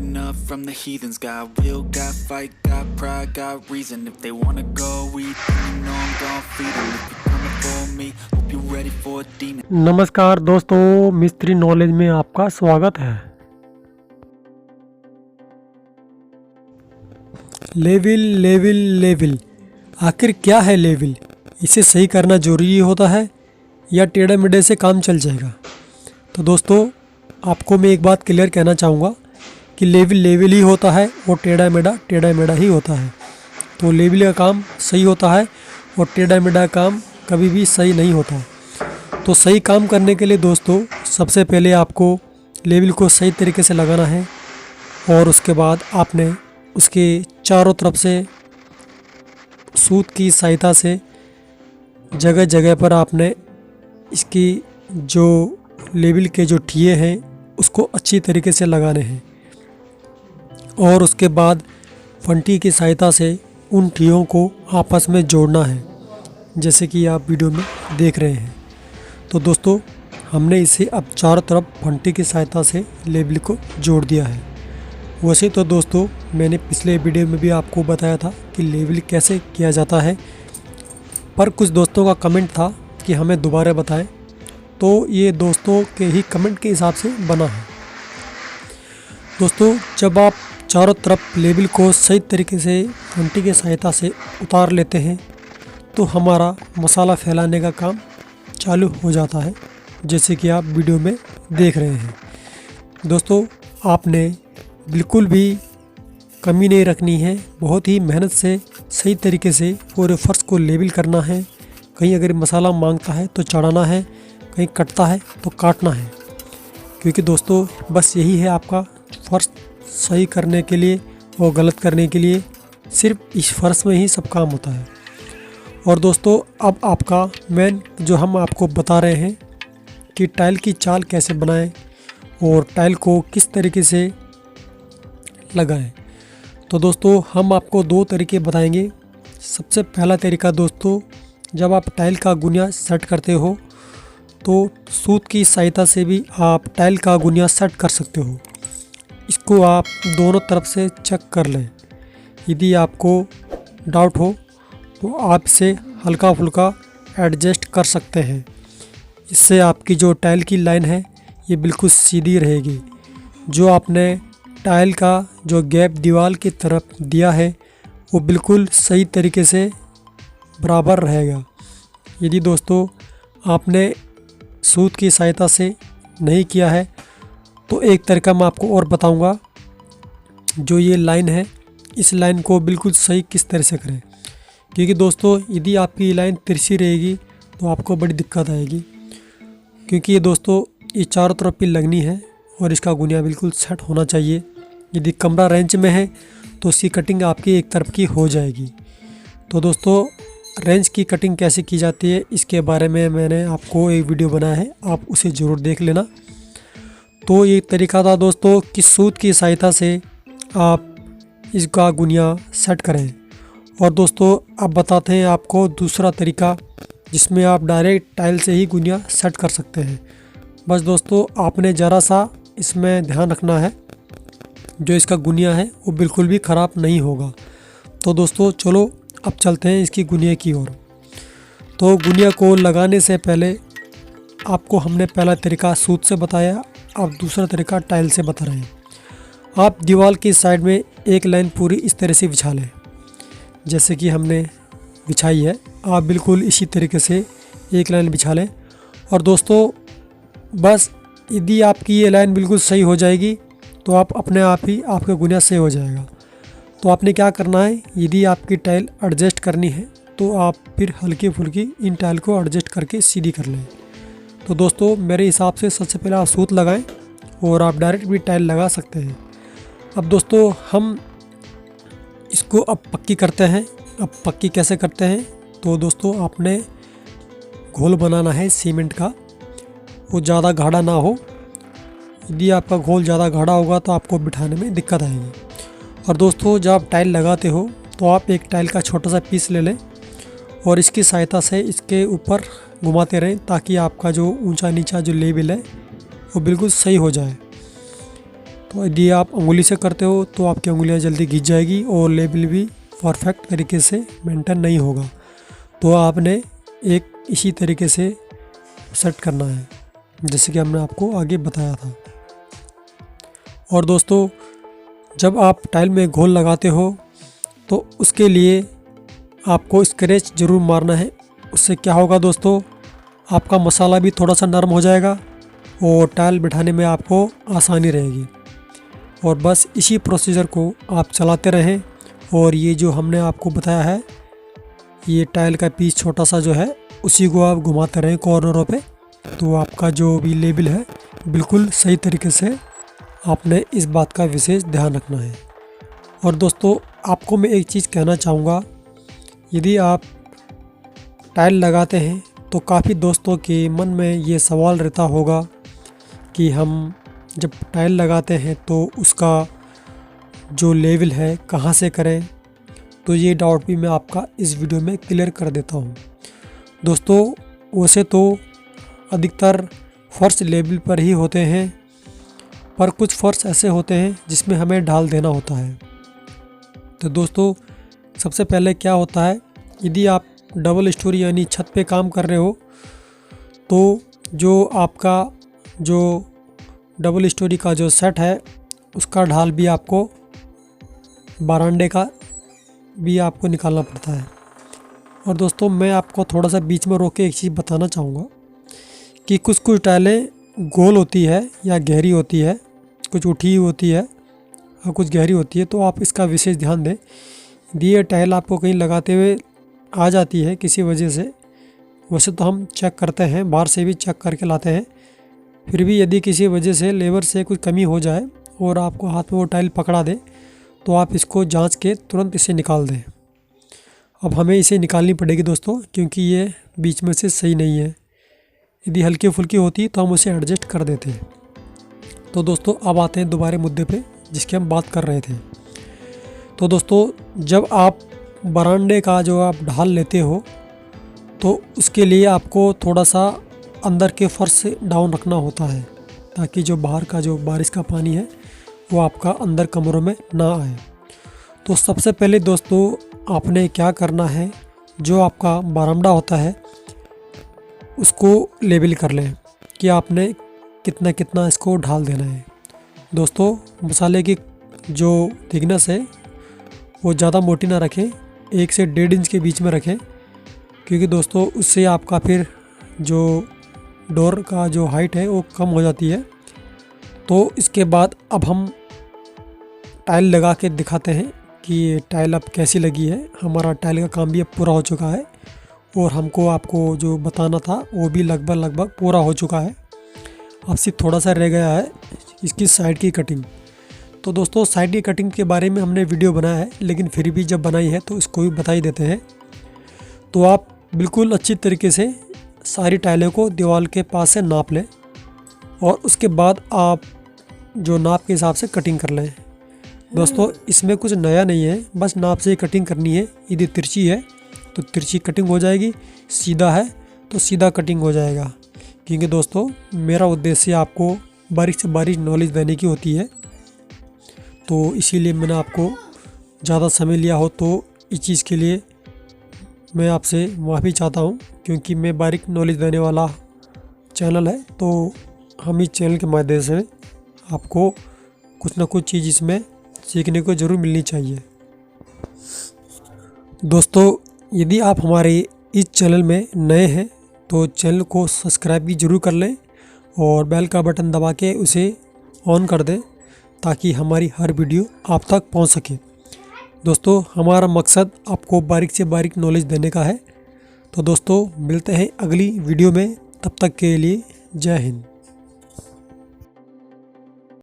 enough from the heathens. Got will, got fight, got pride, got reason. If they wanna go eat, then you know I'm gon' feed them. If you're coming for me, hope you're ready for a demon. नमस्कार दोस्तों, mystery knowledge में आपका स्वागत है। Level आखिर क्या है level? इसे सही करना जरूरी होता है या टेढ़े मेढ़े से काम चल जाएगा? तो दोस्तों, आपको मैं एक बात क्लियर कहना चाहूँगा कि लेवल ही होता है और टेढ़ा मेढ़ा ही होता है। तो लेवल का काम सही होता है और टेढ़ा मेढ़ा काम कभी भी सही नहीं होता। तो सही काम करने के लिए दोस्तों, सबसे पहले आपको लेवल को सही तरीके से लगाना है और उसके बाद आपने उसके चारों तरफ से सूत की सहायता से जगह जगह पर आपने इसकी जो लेवल के जो ठिये हैं उसको अच्छी तरीके से लगाने हैं और उसके बाद फंटी की सहायता से उन ठियों को आपस में जोड़ना है, जैसे कि आप वीडियो में देख रहे हैं। तो दोस्तों, हमने इसे अब चारों तरफ फंटी की सहायता से लेवल को जोड़ दिया है। वैसे तो दोस्तों, मैंने पिछले वीडियो में भी आपको बताया था कि लेवल कैसे किया जाता है, पर कुछ दोस्तों का कमेंट था कि हमें दोबारा बताएं, तो ये दोस्तों के ही कमेंट के हिसाब से बना है। दोस्तों, जब आप चारों तरफ लेवल को सही तरीके से फंटी की सहायता से उतार लेते हैं तो हमारा मसाला फैलाने का काम चालू हो जाता है, जैसे कि आप वीडियो में देख रहे हैं। दोस्तों, आपने बिल्कुल भी कमी नहीं रखनी है, बहुत ही मेहनत से सही तरीके से पूरे फर्श को लेवल करना है। कहीं अगर मसाला मांगता है तो चढ़ाना है, कहीं कटता है तो काटना है, क्योंकि दोस्तों बस यही है आपका फर्श सही करने के लिए और गलत करने के लिए। सिर्फ इस फर्श में ही सब काम होता है। और दोस्तों, अब आपका मेन जो हम आपको बता रहे हैं कि टाइल की चाल कैसे बनाएं और टाइल को किस तरीके से लगाएं। तो दोस्तों, हम आपको दो तरीके बताएंगे। सबसे पहला तरीका दोस्तों, जब आप टाइल का गुनिया सेट करते हो तो सूत की सहायता से भी आप टाइल का गुनिया सेट कर सकते हो। इसको आप दोनों तरफ से चेक कर लें। यदि आपको डाउट हो तो आप इसे हल्का फुल्का एडजस्ट कर सकते हैं। इससे आपकी जो टाइल की लाइन है ये बिल्कुल सीधी रहेगी। जो आपने टाइल का जो गैप दीवार की तरफ दिया है वो बिल्कुल सही तरीके से बराबर रहेगा। यदि दोस्तों आपने सूत की सहायता से नहीं किया है तो एक तरीका मैं आपको और बताऊंगा। जो ये लाइन है, इस लाइन को बिल्कुल सही किस तरह से करें, क्योंकि दोस्तों यदि आपकी लाइन तिरछी रहेगी तो आपको बड़ी दिक्कत आएगी, क्योंकि ये दोस्तों ये चारों तरफ भी लगनी है और इसका गुनिया बिल्कुल सेट होना चाहिए। यदि कमरा रेंच में है तो इसकी कटिंग आपकी एक तरफ की हो जाएगी। तो दोस्तों, रेंच की कटिंग कैसे की जाती है इसके बारे में मैंने आपको एक वीडियो बनाया है, आप उसे ज़रूर देख लेना। तो ये तरीका था दोस्तों कि सूत की सहायता से आप इसका गुनिया सेट करें। और दोस्तों, अब बताते हैं आपको दूसरा तरीका जिसमें आप डायरेक्ट टाइल से ही गुनिया सेट कर सकते हैं। बस दोस्तों, आपने ज़रा सा इसमें ध्यान रखना है, जो इसका गुनिया है वो बिल्कुल भी ख़राब नहीं होगा। तो दोस्तों चलो अब चलते हैं इसकी गुनिया की ओर। तो गुनिया को लगाने से पहले आपको हमने पहला तरीका सूत से बताया, अब दूसरा तरीका टाइल से बता रहे हैं। आप दीवार की साइड में एक लाइन पूरी इस तरह से बिछा लें, जैसे कि हमने बिछाई है। आप बिल्कुल इसी तरीके से एक लाइन बिछा लें। और दोस्तों, बस यदि आपकी ये लाइन बिल्कुल सही हो जाएगी तो आप अपने आप ही आपका गुनिया सही हो जाएगा। तो आपने क्या करना है, यदि आपकी टाइल एडजस्ट करनी है तो आप फिर हल्की फुल्की इन टाइल को एडजस्ट करके सीधी कर लें। तो दोस्तों, मेरे हिसाब से सबसे पहले आप सूत लगाएं और आप डायरेक्ट भी टाइल लगा सकते हैं। अब दोस्तों, हम इसको अब पक्की करते हैं। अब पक्की कैसे करते हैं, तो दोस्तों आपने घोल बनाना है सीमेंट का, वो ज़्यादा गाढ़ा ना हो। यदि आपका घोल ज़्यादा गाढ़ा होगा तो आपको बिठाने में दिक्कत आएगी। और दोस्तों, जब आप टाइल लगाते हो तो आप एक टाइल का छोटा सा पीस ले लें और इसकी सहायता से इसके ऊपर घुमाते रहें, ताकि आपका जो ऊंचा नीचा जो लेवल है वो बिल्कुल सही हो जाए। तो यदि आप उंगली से करते हो तो आपकी उंगलियां जल्दी घिस जाएगी और लेबल भी परफेक्ट तरीके से मेंटेन नहीं होगा। तो आपने एक इसी तरीके से सेट करना है जैसे कि हमने आपको आगे बताया था। और दोस्तों, जब आप टाइल में घोल लगाते हो तो उसके लिए आपको स्क्रैच ज़रूर मारना है। उससे क्या होगा दोस्तों, आपका मसाला भी थोड़ा सा नरम हो जाएगा और टाइल बिठाने में आपको आसानी रहेगी। और बस इसी प्रोसीजर को आप चलाते रहें। और ये जो हमने आपको बताया है, ये टाइल का पीस छोटा सा जो है उसी को आप घुमाते रहें कॉर्नरों पे, तो आपका जो भी लेबल है बिल्कुल सही तरीके से आपने इस बात का विशेष ध्यान रखना है। और दोस्तों, आपको मैं एक चीज़ कहना चाहूँगा, यदि आप टाइल लगाते हैं तो काफ़ी दोस्तों के मन में ये सवाल रहता होगा कि हम जब टाइल लगाते हैं तो उसका जो लेवल है कहाँ से करें। तो ये डाउट भी मैं आपका इस वीडियो में क्लियर कर देता हूँ। दोस्तों, वैसे तो अधिकतर फर्श लेवल पर ही होते हैं, पर कुछ फर्श ऐसे होते हैं जिसमें हमें ढाल देना होता है। तो दोस्तों, सबसे पहले क्या होता है, यदि आप डबल स्टोरी यानी छत पे काम कर रहे हो तो जो आपका जो डबल स्टोरी का जो सेट है उसका ढाल भी आपको बरामदे का भी आपको निकालना पड़ता है। और दोस्तों, मैं आपको थोड़ा सा बीच में रोक के एक चीज़ बताना चाहूँगा कि कुछ टाइलें गोल होती है या गहरी होती है, कुछ उठी हुई होती है और कुछ गहरी होती है। तो आप इसका विशेष ध्यान दें। ये टाइल आपको कहीं लगाते हुए आ जाती है किसी वजह से, वैसे तो हम चेक करते हैं, बाहर से भी चेक करके लाते हैं, फिर भी यदि किसी वजह से लेबर से कुछ कमी हो जाए और आपको हाथ में वो टाइल पकड़ा दे तो आप इसको जांच के तुरंत इसे निकाल दें। अब हमें इसे निकालनी पड़ेगी दोस्तों, क्योंकि ये बीच में से सही नहीं है। यदि हल्की फुल्की होती तो हम उसे एडजस्ट कर देते। तो दोस्तों, अब आते हैं दोबारा मुद्दे पे जिसकी हम बात कर रहे थे। तो दोस्तों, जब आप बरामदे का जो आप ढाल लेते हो तो उसके लिए आपको थोड़ा सा अंदर के फर्श से डाउन रखना होता है, ताकि जो बाहर का जो बारिश का पानी है वो आपका अंदर कमरों में ना आए। तो सबसे पहले दोस्तों, आपने क्या करना है, जो आपका बरामदा होता है उसको लेबल कर लें कि आपने कितना कितना इसको ढाल देना है। दोस्तों, मसाले की जो थिकनेस है वो ज़्यादा मोटी ना रखें, 1 से 1.5 इंच के बीच में रखें, क्योंकि दोस्तों उससे आपका फिर जो डोर का जो हाइट है वो कम हो जाती है। तो इसके बाद अब हम टाइल लगा के दिखाते हैं कि ये टाइल अब कैसी लगी है। हमारा टाइल का काम भी अब पूरा हो चुका है और हमको आपको जो बताना था वो भी लगभग पूरा हो चुका है। अब सिर्फ थोड़ा सा रह गया है इसकी साइड की कटिंग। तो दोस्तों, साइड की कटिंग के बारे में हमने वीडियो बनाया है, लेकिन फिर भी जब बनाई है तो इसको भी बता ही देते हैं। तो आप बिल्कुल अच्छी तरीके से सारी टाइलों को दीवार के पास से नाप लें और उसके बाद आप जो नाप के हिसाब से कटिंग कर लें। दोस्तों, इसमें कुछ नया नहीं है, बस नाप से ही कटिंग करनी है। यदि तिरछी है तो तिरछी कटिंग हो जाएगी, सीधा है तो सीधा कटिंग हो जाएगा। क्योंकि दोस्तों, मेरा उद्देश्य आपको बारीक से बारीक नॉलेज देने की होती है, तो इसीलिए मैंने आपको ज़्यादा समय लिया हो तो इस चीज़ के लिए मैं आपसे माफ़ी चाहता हूँ, क्योंकि मैं बारीक नॉलेज देने वाला चैनल है। तो हम इस चैनल के माध्यम से आपको कुछ ना कुछ चीज़ इसमें सीखने को ज़रूर मिलनी चाहिए। दोस्तों, यदि आप हमारे इस चैनल में नए हैं तो चैनल को सब्सक्राइब भी ज़रूर कर लें और बेल का बटन दबा के उसे ऑन कर दें, ताकि हमारी हर वीडियो आप तक पहुंच सके। दोस्तों, हमारा मकसद आपको बारीक से बारीक नॉलेज देने का है। तो दोस्तों, मिलते हैं अगली वीडियो में, तब तक के लिए जय हिंद।